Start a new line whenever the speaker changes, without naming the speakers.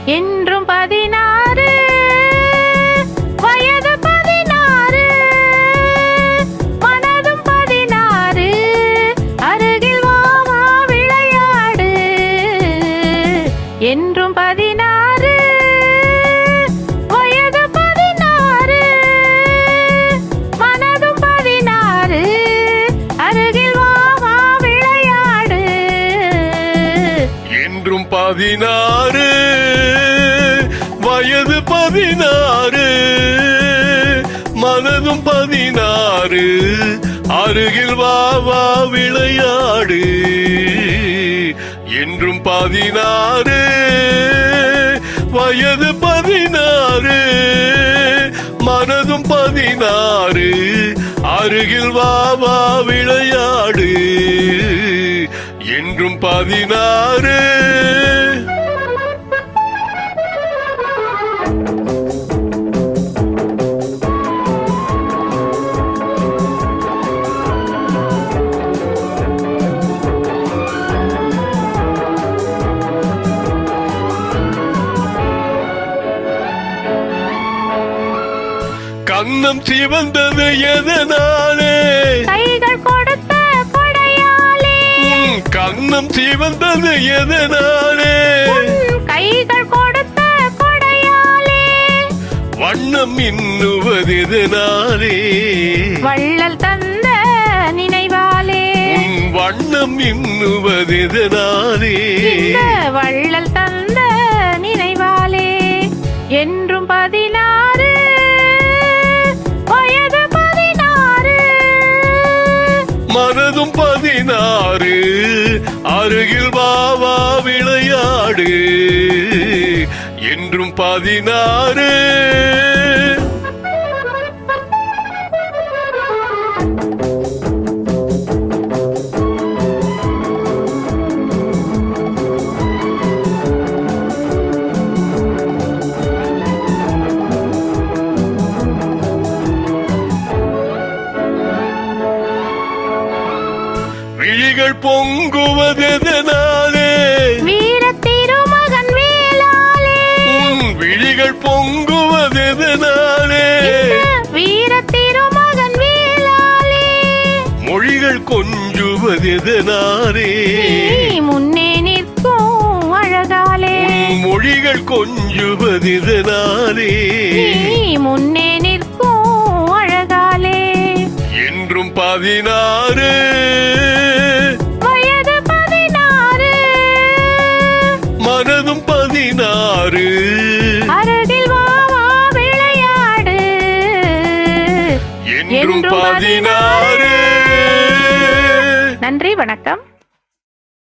என்றும் 16 வயது 16 மனதும் 16 அருகில் வா வா விளையாடு என்றும் 16 வயது 16 மனதும் 16 அருகில் வா வா விளையாடு
என்றும் 16 வயது 16 மனதும் 16 அருகில் வா வா விளையாடு என்றும் 16 வயது 16 மனதும் 16 அருகில் வா வா விளையாடு என்றும் 16 கண்ணம் சிவந்தது எதனாலே
கைகள் கொடுத்த கொடையாலே
கண்ணம் சிவந்தது எதனாலே
கைகள் கொடுத்த கொடையாலே
வண்ணம் மின்னுவது எதனாலே
வள்ளல் தந்த நினைவாலே
வண்ணம் மின்னுவது எதனாலே
வள்ளல் தந்த நினைவாலே என்றும் 16 வயது 16
மனதும் 16 அருகில் வா வா விளையாடு என்றும் 16 விழிகள் பொங்குவதெதனாலே
வீர திருமகன் வேளாலே
விழிகள் பொங்குவதெதனாலே
வீர திருமகன் வேளாலே
மொழிகள் கொஞ்சுவதெதனாலே
முன்னே நிற்கும் அழகாலே
மொழிகள் கொஞ்சுவதெதனாலே
முன்னே நிற்கும் அழகாலே
என்றும் 16
வயது 16
மனதும் 16
அருகில் வா வா விளையாடு
என்றும் 16
நன்றி, வணக்கம்.